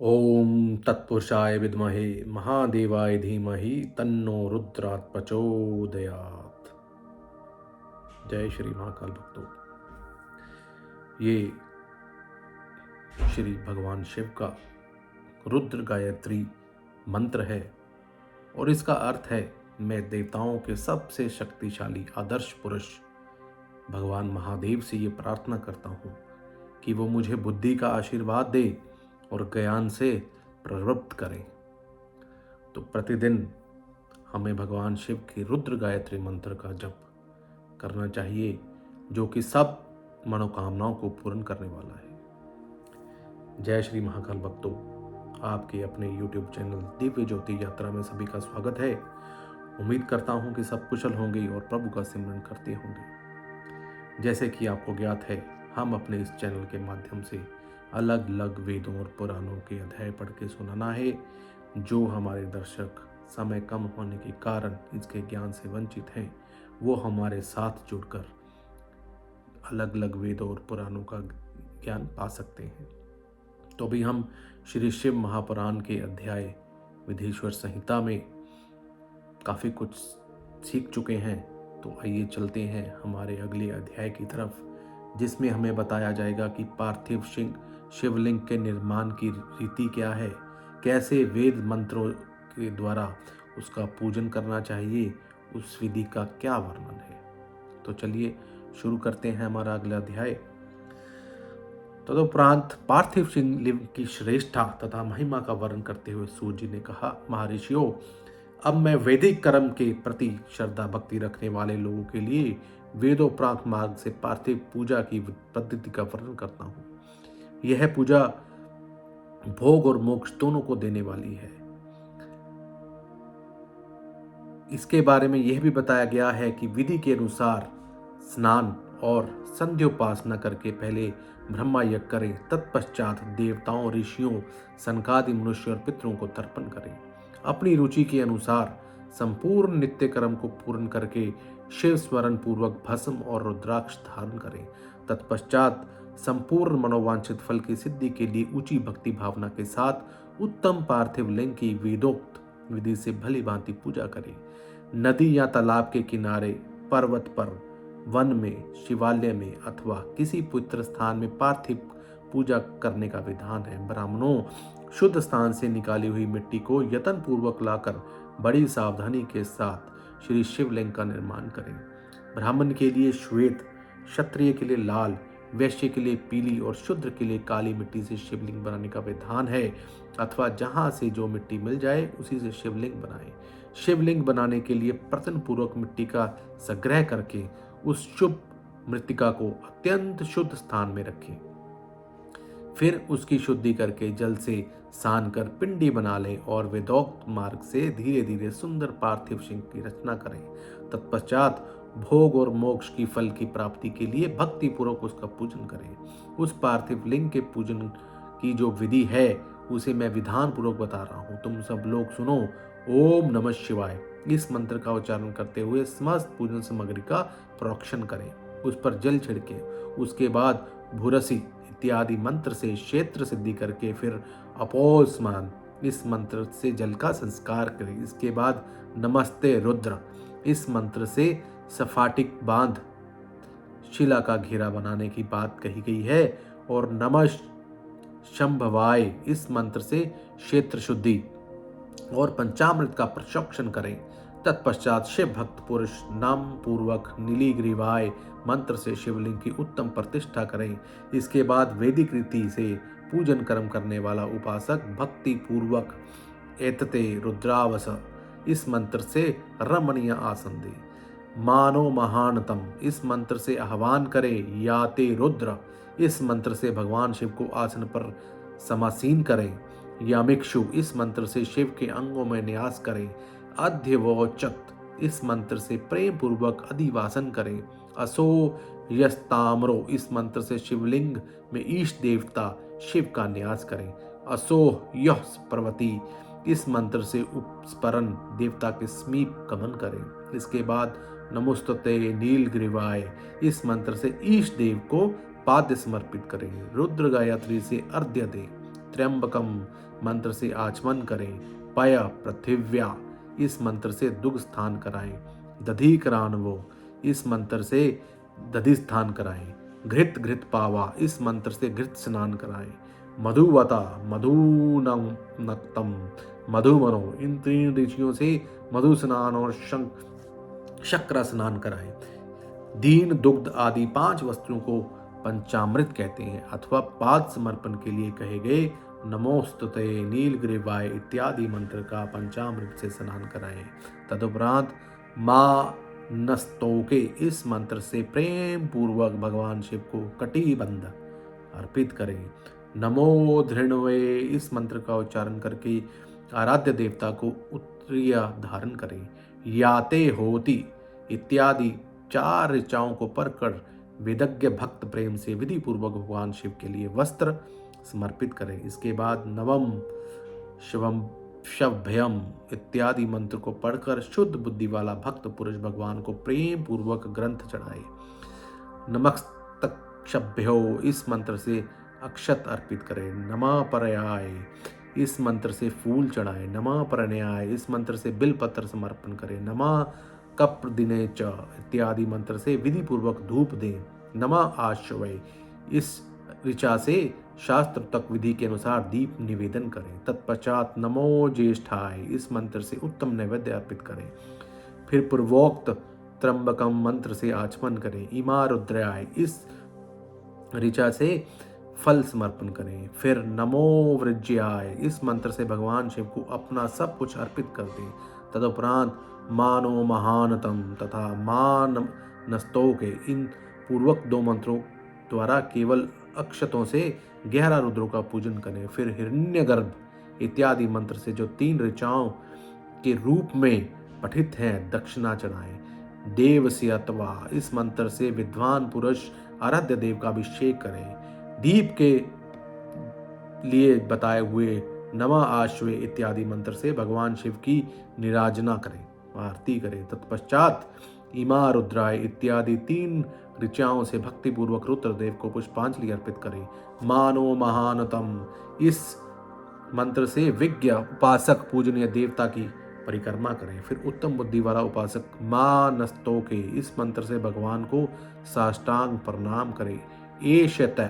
ओम तत्पुरुषाय विद्महे महादेवाय धीमहि तन्नो रुद्रात् प्रचोदयात्। जय श्री महाकाल भक्तों। ये श्री भगवान शिव का रुद्र गायत्री मंत्र है और इसका अर्थ है, मैं देवताओं के सबसे शक्तिशाली आदर्श पुरुष भगवान महादेव से ये प्रार्थना करता हूँ कि वो मुझे बुद्धि का आशीर्वाद दे और ज्ञान से प्रवृत्त करें। तो प्रतिदिन हमें भगवान शिव की रुद्र गायत्री मंत्र का जप करना चाहिए, जो कि सब मनोकामनाओं को पूर्ण करने वाला है। जय श्री महाकाल भक्तों, आपके अपने YouTube चैनल दिव्य ज्योति यात्रा में सभी का स्वागत है। उम्मीद करता हूं कि सब कुशल होंगे और प्रभु का सिमरन करते होंगे। जैसे कि आपको ज्ञात है, हम अपने इस चैनल के माध्यम से अलग अलग वेदों और पुराणों के अध्याय पढ़ के सुनाना है। जो हमारे दर्शक समय कम होने के कारण इसके ज्ञान से वंचित हैं, वो हमारे साथ जुड़कर अलग अलग वेदों और पुराणों का ज्ञान पा सकते हैं। तो अभी हम श्री शिव महापुराण के अध्याय विधीश्वर संहिता में काफ़ी कुछ सीख चुके हैं। तो आइए चलते हैं हमारे अगले अध्याय की तरफ, जिसमें हमें बताया जाएगा कि पार्थिव शिवलिंग के निर्माण की रीति क्या है, कैसे वेद मंत्रों के द्वारा उसका पूजन करना चाहिए, उस विधि का क्या वर्णन है। तो चलिए शुरू करते हैं हमारा अगला अध्याय। तदुपरांत पार्थिव शिवलिंग की श्रेष्ठता तथा महिमा का वर्णन करते हुए सूर्य जी ने कहा, महर्षियों, अब मैं वैदिक कर्म के प्रति श्रद्धा भक्ति रखने वाले लोगों के लिए वेदोपरांत मार्ग से पार्थिव पूजा की पद्धति का वर्णन करता हूँ। यह पूजा भोग और मोक्ष दोनों को देने वाली है। इसके बारे में यह भी बताया गया है कि विधि के अनुसार स्नान और संध्योपासना करके पहले ब्रह्मा यज्ञ करें, तत्पश्चात देवताओं, ऋषियों, सनकादि मनुष्य और पितरों को तर्पण करें। अपनी रुचि के अनुसार संपूर्ण नित्य कर्म को पूर्ण करके शिव स्मरण पूर्वक भस्म और रुद्राक्ष धारण करें। तत्पश्चात संपूर्ण मनोवांछित फल की सिद्धि के लिए ऊंची भक्ति भावना के साथ उत्तम पार्थिव लिंग की वेदोक्त विधि से भली भांति पूजा करें। नदी या तालाब के किनारे, पर्वत पर, वन में, शिवालय में अथवा किसी पवित्र स्थान में पार्थिव पूजा करने का विधान है। ब्राह्मणों शुद्ध स्थान से निकाली हुई मिट्टी को यत्न पूर्वक लाकर बड़ी सावधानी के साथ श्री शिवलिंग का निर्माण करें। ब्राह्मण के लिए श्वेत, क्षत्रिय के लिए लाल, वैश्य के लिए पीली और शूद्र के लिए काली मिट्टी से शिवलिंग बनाने का विधान है, अथवा जहां से जो मिट्टी मिल जाए उसी से शिवलिंग बनाएं। शिवलिंग बनाने के लिए प्रयत्न पूर्वक मिट्टी का संग्रह करके उस शुभ मृतिका को अत्यंत शुद्ध स्थान में रखें। फिर उसकी शुद्धि करके जल से सान कर पिंडी बना लें और वेदोक्त मार्ग से धीरे धीरे सुंदर पार्थिव शिव की रचना करें। तत्पश्चात भोग और मोक्ष की फल की प्राप्ति के लिए भक्ति पूर्वक उसका पूजन करें। उस पार्थिव लिंग के पूजन की जो विधि है उसे मैं विधान पूर्वक बता रहा हूँ, तुम सब लोग सुनो। ओम नमः शिवाय इस मंत्र का उच्चारण करते हुए समस्त पूजन सामग्री का प्रोक्षण करें, उस पर जल छिड़के। उसके बाद भूरसी इत्यादि मंत्र से क्षेत्र सिद्धि करके फिर अपोस्मरण इस मंत्र से जल का संस्कार करें। इसके बाद नमस्ते रुद्र इस मंत्र से सफाटिक बांध शिला का घेरा बनाने की बात कही गई है और नमः शंभवाय इस मंत्र से क्षेत्र शुद्धि और पंचामृत का प्रशोक्षण करें। तत्पश्चात शिव भक्त पुरुष नाम पूर्वक नीलिग्रीवाय मंत्र से शिवलिंग की उत्तम प्रतिष्ठा करें। इसके बाद वैदिक रीति से पूजन कर्म करने वाला उपासक भक्ति पूर्वक एतते रुद्रावस इस मंत्र से रमणीय आसन दे। मानो महानतम इस मंत्र से आह्वान करे। याते रुद्र इस मंत्र से भगवान शिव को आसन पर समासीन करें। यामिक्षु इस मंत्र से शिव के अंगों में न्यास करें। अध्यवोचत इस मंत्र से प्रेम पूर्वक अधिवासन करें। असो यस्ताम्रो इस मंत्र से शिवलिंग में ईश देवता शिव का न्यास करें। असो यह पर्वती इस मंत्र से उपस्मरण देवता के समीप गमन करें। इसके बाद नमोस्तुते नीलग्रीवाय इस मंत्र से ईश देव को पाद्य समर्पित करें। रुद्र गायत्री से अर्घ्य दें। त्र्यंबकम मंत्र से आचमन करें। पय पृथिव्या इस मंत्र से दुग्ध स्थान कराएं। दधिकरानवो इस मंत्र से दधि स्थान कराएं। घृत घृत पावा इस मंत्र से घृत स्नान कराएं। मधुवता मधुनक्तम मधुमनो इन 3 ऋषियों से मधु स्नान और शक्र स्नान कराएं। दीन दुग्ध आदि 5 वस्तुओं को पंचामृत कहते हैं अथवा पाद समर्पण के लिए कहे गए नमोस्तुते नीलग्रीवाय इत्यादि मंत्र का पंचामृत से स्नान कराएं। तदुपरांत माँ नस्तोके इस मंत्र से प्रेम पूर्वक भगवान शिव को कटिबंध अर्पित करें। नमो धृणवे इस मंत्र का उच्चारण करके आराध्य देवता को उत्तरीय धारण करें। याते होती इत्यादि 4 ऋचाओं को पढ़कर वेदज्ञ भक्त प्रेम से विधि पूर्वक भगवान शिव के लिए वस्त्र समर्पित करें। इसके बाद नवम शिवम शभ्यम इत्यादि मंत्र को पढ़कर शुद्ध बुद्धि वाला भक्त पुरुष भगवान को प्रेम पूर्वक ग्रंथ चढ़ाए। नमस्तक्षभ्यो इस मंत्र से अक्षत अर्पित करें। नमः परयाय इस मंत्र से फूल चढ़ाएं। नमः परण्याय इस मंत्र से बिलपत्र समर्पण करें। नमः कप्रदिने च इत्यादि मंत्र से विधि पूर्वक धूप दें। नमः आश्वय इस ऋचा से शास्त्र तक विधि के अनुसार दीप निवेदन करें। तत्पश्चात नमो ज्येष्ठाय इस मंत्र से उत्तम नैवेद्य अर्पित करें। फिर पूर्वोक्त त्र्यंबकम मंत्र से आचमन करें। इमा रुद्राय इस ऋचा से फल समर्पण करें। फिर नमो वृज्याय इस मंत्र से भगवान शिव को अपना सब कुछ अर्पित कर दें। तदुपरांत मानो महानतम तथा मान नस्तोके इन पूर्वक 2 मंत्रों द्वारा केवल अक्षतों से 11 रुद्रों का पूजन करें। फिर हिरण्यगर्भ इत्यादि मंत्र से जो 3 ऋचाओं के रूप में पठित हैं दक्षिणा चढ़ाएं। देवस्यत्वा इस मंत्र से विद्वान पुरुष आराध्य देव का अभिषेक करें। दीप के लिए बताए हुए नमः आश्वे इत्यादि मंत्र से भगवान शिव की निराजना करें, आरती करें। तत्पश्चात इमा रुद्राय इत्यादि 3 ऋचाओं से भक्तिपूर्वक रुद्रदेव को पुष्पांजलि अर्पित करें। मानो महानतम इस मंत्र से विज्ञ उपासक पूजनीय देवता की परिक्रमा करें। फिर उत्तम बुद्धि वाला उपासक माँ नस्तोके इस मंत्र से भगवान को साष्टांग प्रणाम करें। एशत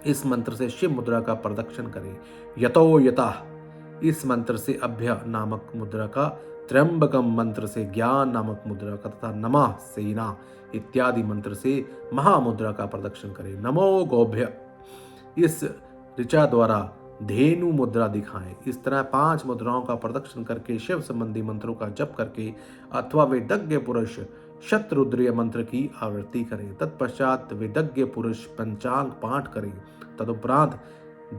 इस मंत्र से शिव मुद्रा का प्रदक्षिण करें। यतो यतः इस मंत्र से अभ्य नामक मुद्रा का, त्र्यंबकम मंत्र से ज्ञान नामक मुद्रा का तथा नमः सेना इत्यादि मंत्र से महामुद्रा का प्रदक्षिण करें। नमो गोभ्य इस ऋचा द्वारा धेनु मुद्रा दिखाएं। इस तरह 5 मुद्राओं का प्रदक्षिण करके शिव संबंधी मंत्रों का जप करके अथवा वेदज्ञ पुरुष शतरुद्रीय मंत्र की आवृत्ति करें। तत्पश्चात वेदज्ञ पुरुष पंचांग पाठ करें। तदुपरांत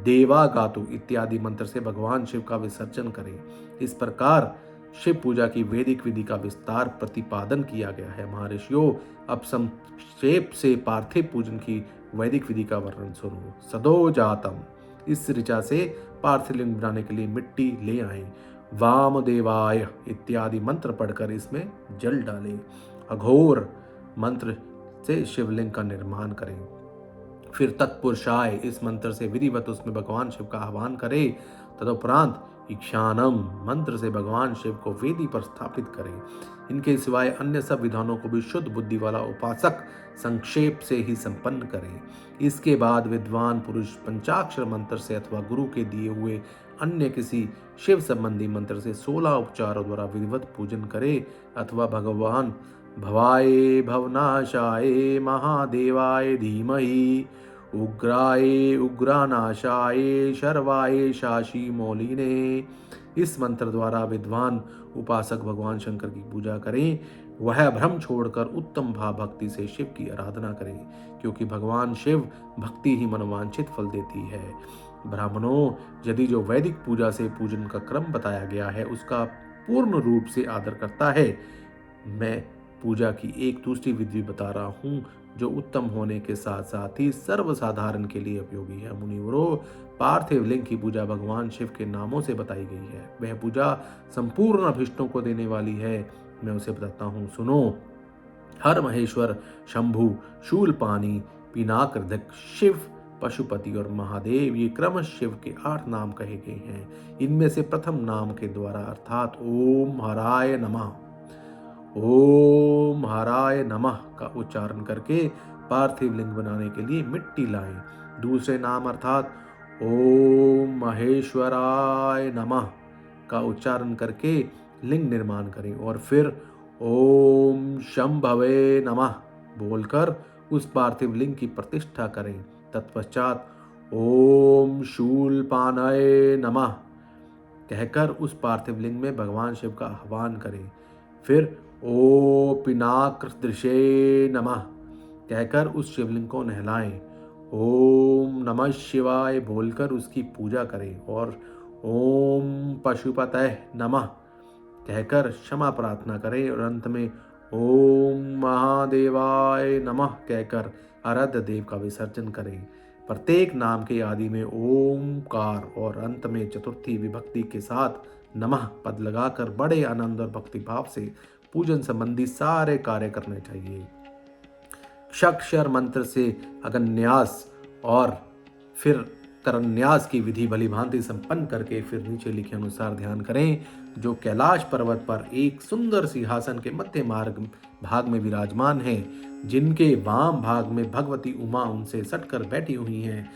देवागातु इत्यादि मंत्र से भगवान शिव का विसर्जन करें। इस प्रकार शिव पूजा की वैदिक विधि का विस्तार प्रतिपादन किया गया है। महर्षियों, अब संक्षेप से पार्थिव पूजन की वैदिक विधि का वर्णन सुनो। सदो जातम इस ऋचा से पार्थिव लिंग बनाने के लिए मिट्टी ले आए। वामदेवाय इत्यादि मंत्र पढ़कर इसमें जल डालें। अघोर मंत्र से शिवलिंग का निर्माण करें। फिर तत्पुरुषाय इस मंत्र से विधिवत उसमें भगवान शिव का आह्वान करें। तदुपरांत ईशानम मंत्र से भगवान शिव को वेदी पर स्थापित करें। इनके सिवाय अन्य सब विधानों को भी शुद्ध बुद्धि वाला उपासक संक्षेप से ही संपन्न करें। इसके बाद विद्वान पुरुष पंचाक्षर मंत्र से अथवा गुरु के दिए हुए अन्य किसी शिव संबंधी मंत्र से 16 उपचारों द्वारा विधिवत पूजन करे अथवा भगवान भवाय भवनाशाय महादेवाय धीमहि उग्राय उग्रानाशाय शर्वाय शाशी मौलिने इस मंत्र द्वारा विद्वान उपासक भगवान शंकर की पूजा करें। वह भ्रम छोड़कर उत्तम भाव भक्ति से शिव की आराधना करें, क्योंकि भगवान शिव भक्ति ही मनोवांछित फल देती है। ब्राह्मणों, यदि जो वैदिक पूजा से पूजन का क्रम बताया गया है उसका पूर्ण रूप से आदर करता है, मैं पूजा की एक दूसरी विधि बता रहा हूँ जो उत्तम होने के साथ साथ ही सर्वसाधारण के लिए उपयोगी है। मुनिवरों, पार्थिव लिंग की पूजा भगवान शिव के नामों से बताई गई है। वह पूजा संपूर्ण अभिष्टों को देने वाली है। मैं उसे बताता हूँ, सुनो। हर महेश्वर, शंभु, शूलपानी, पिनाकर्धक, शिव, पशुपति और महादेव, ये क्रमश शिव के 8 नाम कहे गए हैं। इनमें से प्रथम नाम के द्वारा अर्थात ओम हराय नमः, ओम हराय नमः का उच्चारण करके पार्थिव लिंग बनाने के लिए मिट्टी लाएं। दूसरे नाम अर्थात ओम महेश्वराय नमः का उच्चारण करके लिंग निर्माण करें और फिर ओम शंभवे नमः बोलकर उस पार्थिव लिंग की प्रतिष्ठा करें। तत्पश्चात ओम शूलपानाय नमः कहकर उस पार्थिव लिंग में भगवान शिव का आह्वान करें। फिर ओ पिनाकृदृशे नमः कहकर उस शिवलिंग को नहलाएं। ओम नमः शिवाय बोलकर उसकी पूजा करें और ओम पशुपतये नमः कहकर क्षमा प्रार्थना करें और अंत में ओम महादेवाय नमः कहकर आराध्य देव का विसर्जन करें। प्रत्येक नाम के आदि में ओमकार और अंत में चतुर्थी विभक्ति के साथ नमः पद लगाकर बड़े आनंद और भक्ति भाव से पूजन संबंधी सारे कार्य करने चाहिए। षट्क्षर मंत्र से अगन्यास और फिर करन्यास की विधि भली भांति संपन्न करके फिर नीचे लिखे अनुसार ध्यान करें। जो कैलाश पर्वत पर एक सुंदर सिंहासन के मध्य मार्ग भाग में विराजमान हैं, जिनके वाम भाग में भगवती उमा उनसे सटकर बैठी हुई हैं,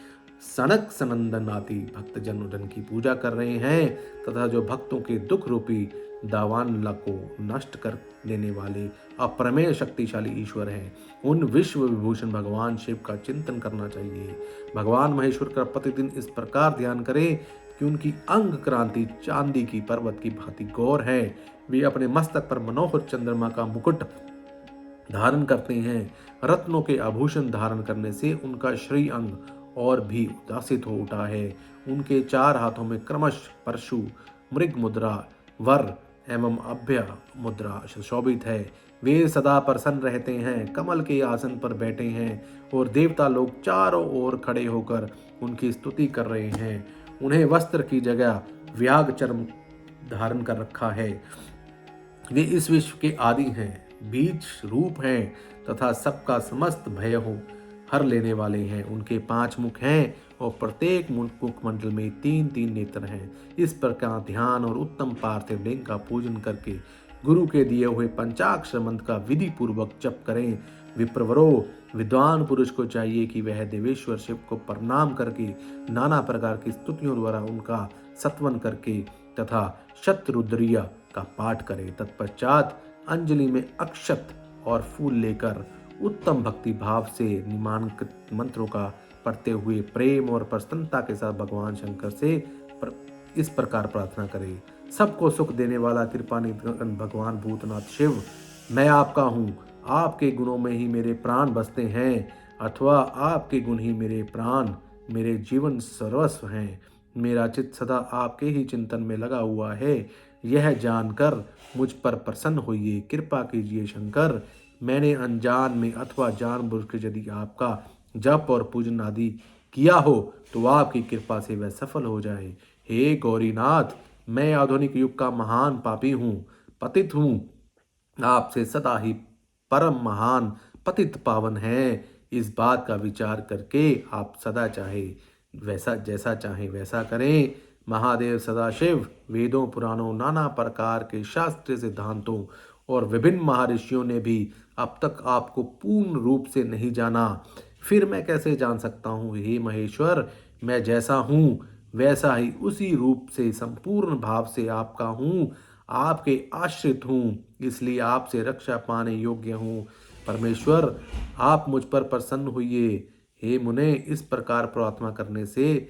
सनक सनंदन आदि भक्तजन उनकी पूजा कर रहे हैं तथा जो भक्तों के दुख रूपी दावानला को नष्ट कर देने वाले अप्रमेय शक्तिशाली ईश्वर हैं, उन विश्व विभूषण भगवान शिव का चिंतन करना चाहिए। भगवान महेश्वर का प्रतिदिन इस प्रकार ध्यान करें कि उनकी अंग क्रांति चांदी की पर्वत की भांति गौर है। वे अपने मस्तक पर मनोहर चंद्रमा का मुकुट धारण करते हैं। रत्नों के आभूषण धारण करने से उनका श्री अंग और भी उदासित हो उठा है। उनके 4 हाथों में क्रमश परशु, मृग मुद्रा, वर एवं अभय मुद्रा शोभित है। वे सदा प्रसन्न रहते हैं, कमल के आसन पर बैठे हैं और देवता लोग चारों ओर खड़े होकर उनकी स्तुति कर रहे हैं। उन्हें वस्त्र की जगह व्याघ्र चर्म धारण कर रखा है। वे इस विश्व के आदि हैं, बीज रूप हैं तथा सबका समस्त भय हो हर लेने वाले हैं। उनके 5 मुख हैं और प्रत्येक मुखमंडल में 3-3 नेत्र हैं। इस प्रकार ध्यान और उत्तम पार्थिव लिंग का पूजन करके गुरु के दिए हुए पंचाक्षर मंत्र का विधि पूर्वक जप करें। विप्रवरो, विद्वान पुरुष को चाहिए कि वह देवेश्वर शिव को प्रणाम करके नाना प्रकार की स्तुतियों द्वारा उनका सत्वन करके तथा शतरुद्रीय का पाठ करे। तत्पश्चात अंजलि में अक्षत और फूल लेकर उत्तम भक्ति भाव से निम्नांकित मंत्रों का पढ़ते हुए प्रेम और प्रसन्नता के साथ भगवान शंकर से इस प्रकार प्रार्थना करें। सबको सुख देने वाला कृपानिधि भगवान भूतनाथ शिव, मैं आपका हूँ। आपके गुणों में ही मेरे प्राण बसते हैं अथवा आपके गुण ही मेरे प्राण, मेरे जीवन सर्वस्व हैं। मेरा चित्त सदा आपके ही चिंतन में लगा हुआ है। यह जानकर मुझ पर प्रसन्न होइए, कृपा कीजिए शंकर। मैंने अनजान में अथवा जानबूझ के यदि आपका जप और पूजन आदि किया हो तो आपकी कृपा से वह सफल हो जाए। हे गौरीनाथ, मैं आधुनिक युग का महान पापी हूँ, पतित हूँ। आपसे सदा ही परम महान पतित पावन है। इस बात का विचार करके आप सदा चाहे वैसा जैसा चाहे वैसा करें। महादेव सदाशिव वेदों, पुराणों, नाना प्रकार के शास्त्रीय सिद्धांतों और विभिन्न महर्षियों ने भी अब तक आपको पूर्ण रूप से नहीं जाना, फिर मैं कैसे जान सकता हूँ। हे महेश्वर, मैं जैसा हूँ वैसा ही उसी रूप से संपूर्ण भाव से आपका हूँ, आपके आश्रित हूँ, इसलिए आपसे रक्षा पाने योग्य हूँ। परमेश्वर, आप मुझ पर प्रसन्न होइए। हे मुने, इस प्रकार प्रार्थना करने से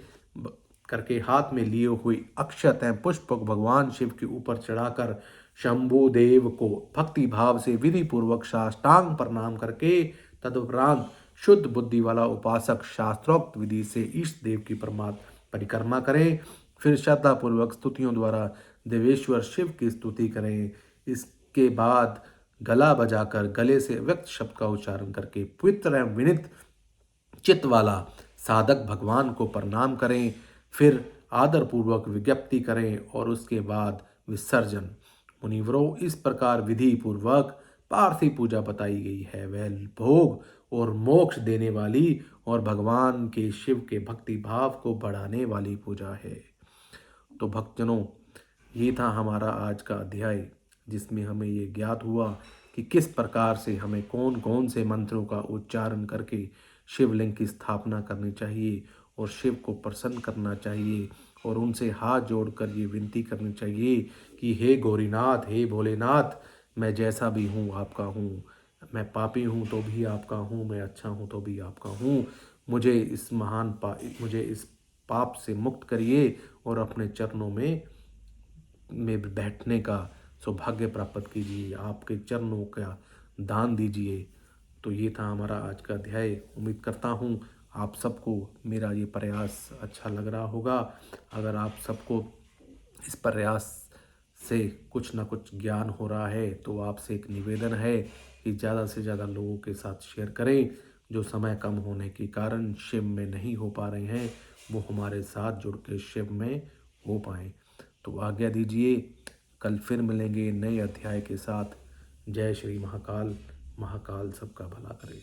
करके हाथ में लिए हुए अक्षत एवं पुष्प भगवान शिव के ऊपर चढ़ाकर शंभु देव को भक्ति भाव से विधि पूर्वक साष्टांग प्रणाम करके तदुपरांत शुद्ध बुद्धि वाला उपासक शास्त्रोक्त विधि से इष्ट देव की परिक्रमा करें। फिर श्रद्धा पूर्वक स्तुतियों द्वारा देवेश्वर शिव की स्तुति करें। इसके बाद गला बजाकर गले से व्यक्त शब्द का उच्चारण करके पवित्र एवं विनित चित्त वाला साधक भगवान को प्रणाम करें। फिर आदर पूर्वक विज्ञप्ति करें और उसके बाद विसर्जन। मुनिवरों, इस प्रकार विधि पूर्वक पार्थिव पूजा बताई गई है। वह भोग और मोक्ष देने वाली और भगवान के शिव के भक्ति भाव को बढ़ाने वाली पूजा है। तो भक्तजनों, ये था हमारा आज का अध्याय, जिसमें हमें ये ज्ञात हुआ कि किस प्रकार से हमें कौन कौन से मंत्रों का उच्चारण करके शिवलिंग की स्थापना करनी चाहिए और शिव को प्रसन्न करना चाहिए और उनसे हाथ जोड़कर ये विनती करनी चाहिए कि हे गौरीनाथ, हे भोलेनाथ, मैं जैसा भी हूँ आपका हूँ, मैं पापी हूँ तो भी आपका हूँ, मैं अच्छा हूँ तो भी आपका हूँ। मुझे इस पाप से मुक्त करिए और अपने चरणों में बैठने का सौभाग्य प्राप्त कीजिए, आपके चरणों का दान दीजिए। तो ये था हमारा आज का अध्याय। उम्मीद करता हूँ आप सबको मेरा ये प्रयास अच्छा लग रहा होगा। अगर आप सबको इस प्रयास से कुछ ना कुछ ज्ञान हो रहा है तो आपसे एक निवेदन है कि ज़्यादा से ज़्यादा लोगों के साथ शेयर करें। जो समय कम होने के कारण शिव में नहीं हो पा रहे हैं, वो हमारे साथ जुड़ के शिव में हो पाएँ। तो आज्ञा दीजिए, कल फिर मिलेंगे नए अध्याय के साथ। जय श्री महाकाल। महाकाल सबका भला करे।